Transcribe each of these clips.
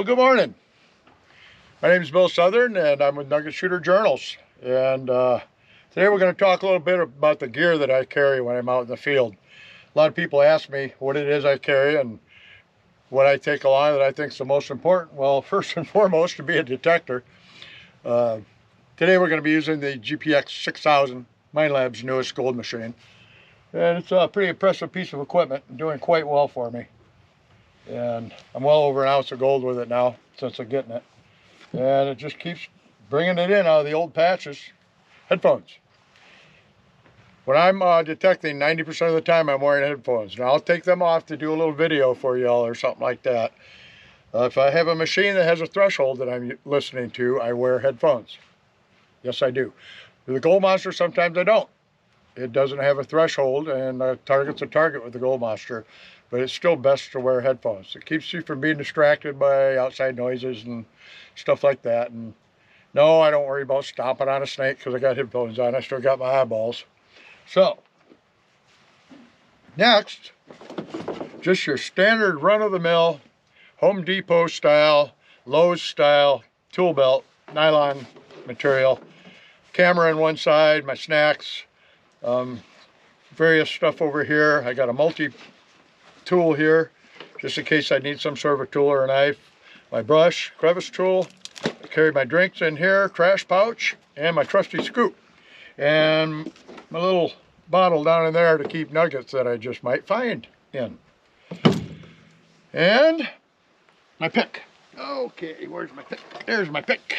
good morning. My name is Bill Southern, and I'm with Nugget Shooter Journals. And today we're going to talk a little bit about the gear that I carry when I'm out in the field. A lot of people ask me what it is I carry and what I take along that I think is the most important. Well, first and foremost, to be a detector. Today we're going to be using the GPX 6000, Minelab's newest gold machine. And it's a pretty impressive piece of equipment, doing quite well for me. And I'm well over an ounce of gold with it now since I'm getting it. And it just keeps bringing it in out of the old patches. Headphones. When I'm detecting, 90% of the time I'm wearing headphones. Now I'll take them off to do a little video for y'all or something like that. If I have a machine that has a threshold that I'm listening to, I wear headphones. Yes, I do. With the Gold Monster, sometimes I don't. It doesn't have a threshold, and a target's a target with the Gold Monster, but it's still best to wear headphones. It keeps you from being distracted by outside noises and stuff like that. And no, I don't worry about stomping on a snake because I got headphones on. I still got my eyeballs. So, next, just your standard run-of-the-mill, Home Depot style, Lowe's style, tool belt, nylon material, camera on one side, my snacks, various stuff over here. I got a multi-tool here, just in case I need some sort of a tool or a knife. My brush, crevice tool. I carry my drinks in here, trash pouch, and my trusty scoop. And my little bottle down in there to keep nuggets that I just might find in. And my pick. Okay, where's my pick? There's my pick.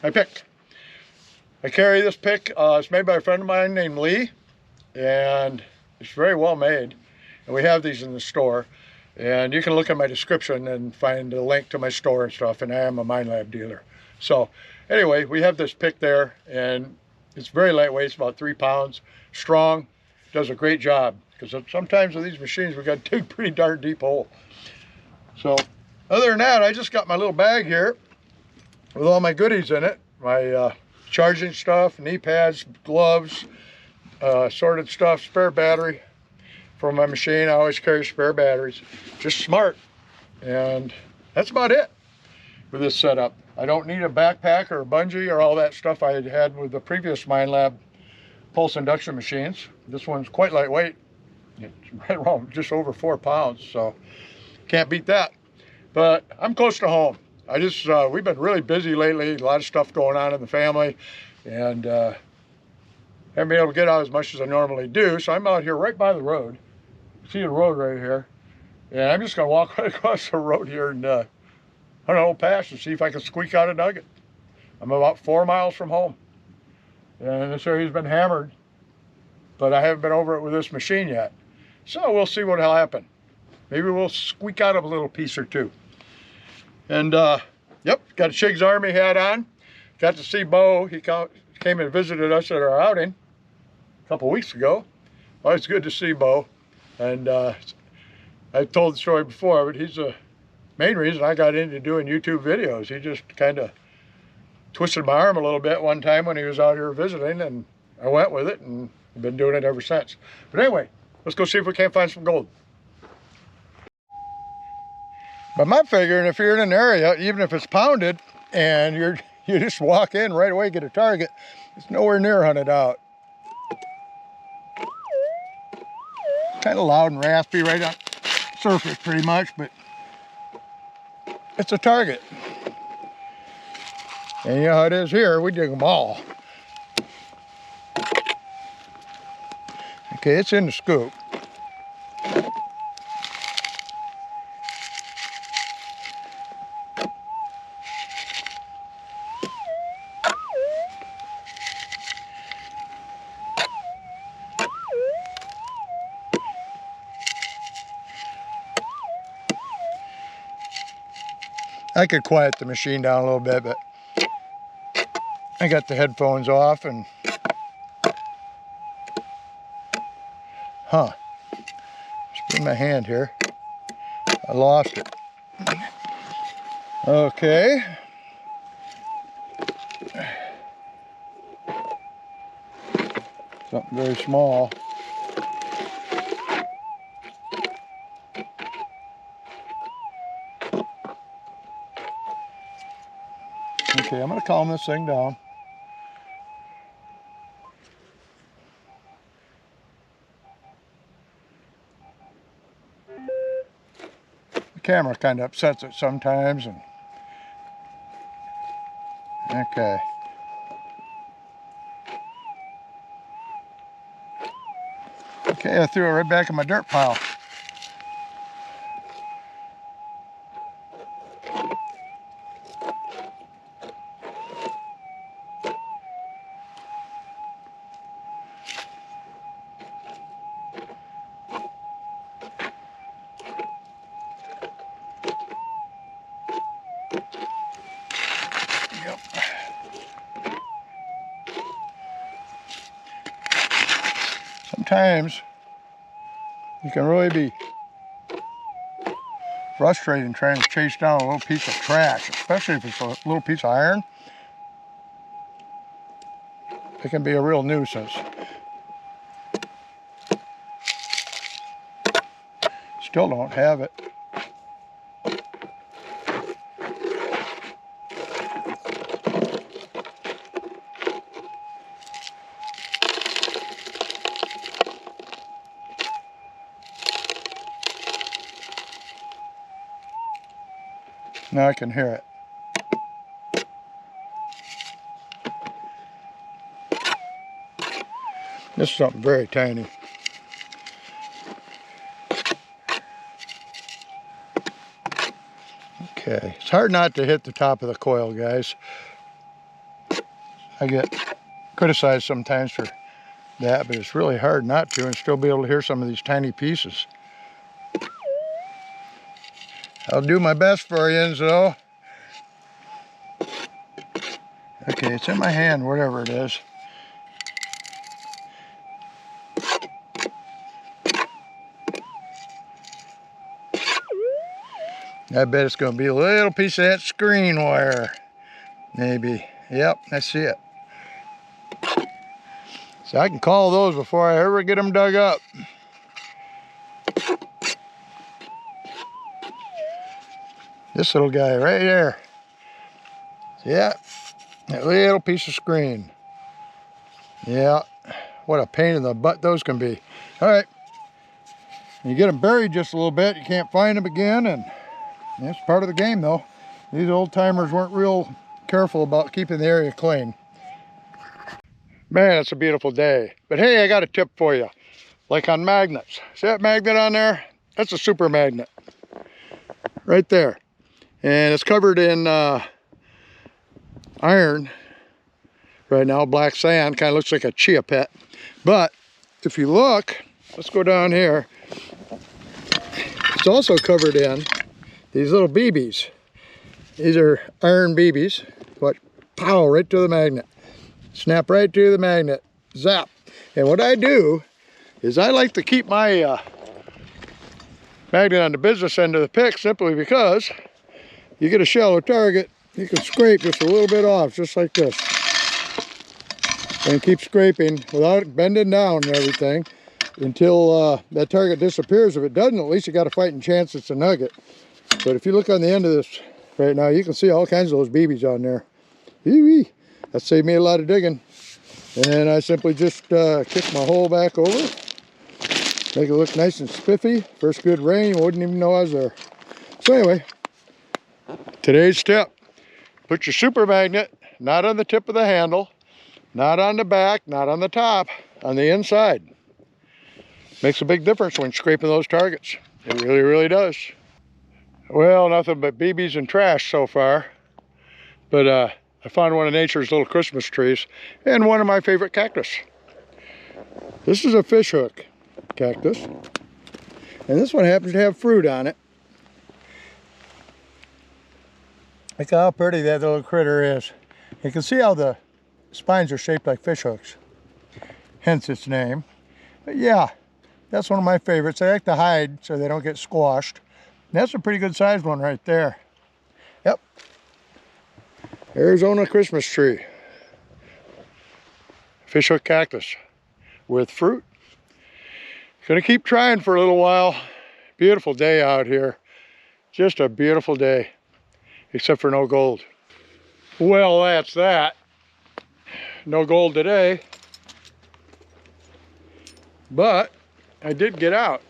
My pick. I carry this pick. It's made by a friend of mine named Lee. And it's very well made, and we have these in the store, and you can look at my description and find a link to my store and stuff, and I am a Minelab dealer. So anyway, we have this pick there, and it's very lightweight. It's about 3 pounds, strong, does a great job, because sometimes with these machines we got to dig a pretty darn deep hole. So other than that, I just got my little bag here with all my goodies in it, my charging stuff, knee pads, gloves, assorted stuff, spare battery for my machine. I always carry spare batteries. Just smart. And that's about it with this setup. I don't need a backpack or a bungee or all that stuff I had with the previous Minelab pulse induction machines. This one's quite lightweight. It's right around just over 4 pounds, so can't beat that. But I'm close to home. We've been really busy lately. A lot of stuff going on in the family, and haven't been able to get out as much as I normally do, so I'm out here right by the road. See the road right here. And I'm just going to walk right across the road here and on an old patch and see if I can squeak out a nugget. I'm about 4 miles from home. And this area's been hammered, but I haven't been over it with this machine yet. So we'll see what'll happen. Maybe we'll squeak out a little piece or two. And, yep, got a Shig's Army hat on. Got to see Bo. He came and visited us at our outing a couple weeks ago. Always good to see Bo. And I told the story before, but he's the main reason I got into doing YouTube videos. He just kind of twisted my arm a little bit one time when he was out here visiting, and I went with it, and I've been doing it ever since. But anyway, let's go see if we can't find some gold. But I'm figuring if you're in an area, even if it's pounded, and you just walk in right away, get a target, it's nowhere near hunted out. Kind of loud and raspy right on surface pretty much, but it's a target. And you know how it is here, we dig them all. Okay, it's in the scoop. I could quiet the machine down a little bit, but I got the headphones off and spin my hand here. I lost it. Okay. Something very small. Okay, I'm gonna calm this thing down. The camera kind of upsets it sometimes, and okay. Okay, I threw it right back in my dirt pile. Yep. Sometimes you can really be frustrating trying to chase down a little piece of trash, especially if it's a little piece of iron. It can be a real nuisance. Still don't have it. Now I can hear it. This is something very tiny. Okay, it's hard not to hit the top of the coil, guys. I get criticized sometimes for that, but it's really hard not to and still be able to hear some of these tiny pieces. I'll do my best for you, Enzo. Okay, it's in my hand, whatever it is. I bet it's going to be a little piece of that screen wire. Maybe. Yep, I see it. So I can call those before I ever get them dug up. This little guy right there. Yeah, that little piece of screen. Yeah, what a pain in the butt those can be. All right, you get them buried just a little bit, you can't find them again, and that's part of the game though. These old timers weren't real careful about keeping the area clean. Man, it's a beautiful day. But hey, I got a tip for you. Like on magnets. See that magnet on there? That's a super magnet. Right there. And it's covered in iron right now, black sand. Kind of looks like a chia pet. But if you look, let's go down here. It's also covered in these little BBs. These are iron BBs. What? Pow, right to the magnet. Snap right to the magnet. Zap. And what I do is I like to keep my magnet on the business end of the pick simply because you get a shallow target, you can scrape just a little bit off, just like this. And keep scraping without it bending down and everything until that target disappears. If it doesn't, at least you got a fighting chance it's a nugget. But if you look on the end of this right now, you can see all kinds of those BBs on there. Eee-wee. That saved me a lot of digging. And I simply just kick my hole back over, make it look nice and spiffy. First good rain, you wouldn't even know I was there. So anyway, today's tip, put your super magnet not on the tip of the handle, not on the back, not on the top, on the inside. Makes a big difference when scraping those targets. It really, really does. Well, nothing but BBs and trash so far. But I found one of nature's little Christmas trees and one of my favorite cactus. This is a fishhook cactus. And this one happens to have fruit on it. Look how pretty that little critter is. You can see how the spines are shaped like fish hooks. Hence its name. But yeah, that's one of my favorites. I like to hide so they don't get squashed. And that's a pretty good sized one right there. Yep. Arizona Christmas tree. Fishhook cactus with fruit. Gonna keep trying for a little while. Beautiful day out here. Just a beautiful day. Except for no gold. Well, that's that. No gold today. But I did get out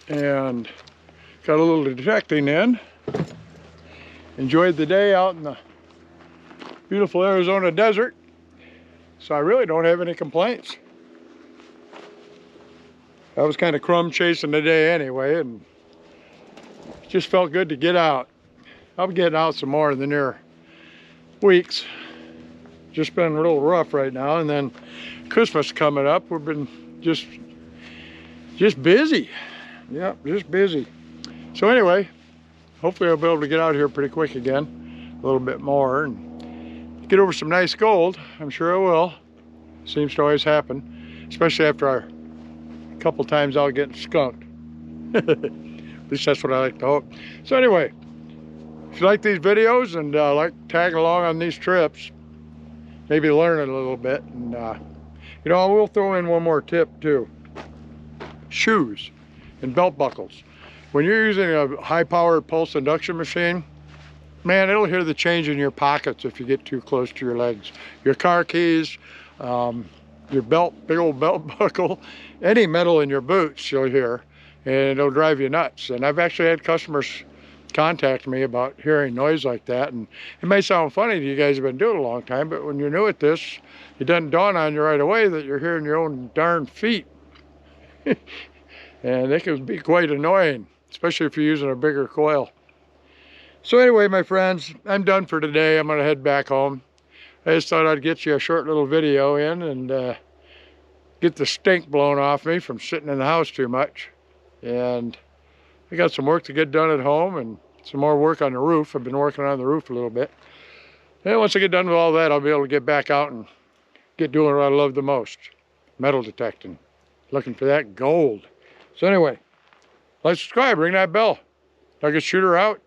and got a little detecting in. Enjoyed the day out in the beautiful Arizona desert. So I really don't have any complaints. I was kind of crumb chasing the day anyway, and it just felt good to get out. I'll be getting out some more in the near weeks. Just been a little rough right now, and then Christmas coming up. We've been just busy. Yeah, just busy. So anyway, hopefully I'll be able to get out here pretty quick again, a little bit more, and get over some nice gold. I'm sure I will. Seems to always happen, especially after a couple times out getting skunked. At least that's what I like to hope. So anyway, if you like these videos and like tagging along on these trips, maybe learning a little bit, and you know, I will throw in one more tip too. Shoes and belt buckles. When you're using a high-powered pulse induction machine, man, it'll hear the change in your pockets if you get too close to your legs. Your car keys, your belt, big old belt buckle, any metal in your boots you'll hear, and it'll drive you nuts. And I've actually had customers contact me about hearing noise like that, and it may sound funny to you guys who've been doing it a long time, but when you're new at this, it doesn't dawn on you right away that you're hearing your own darn feet. And it can be quite annoying, especially if you're using a bigger coil. So anyway, my friends, I'm done for today. I'm gonna head back home. I just thought I'd get you a short little video in and get the stink blown off me from sitting in the house too much. And I got some work to get done at home and some more work on the roof. I've been working on the roof a little bit. And once I get done with all that, I'll be able to get back out and get doing what I love the most, metal detecting. Looking for that gold. So anyway, like, subscribe, ring that bell. Nugget Shooter out.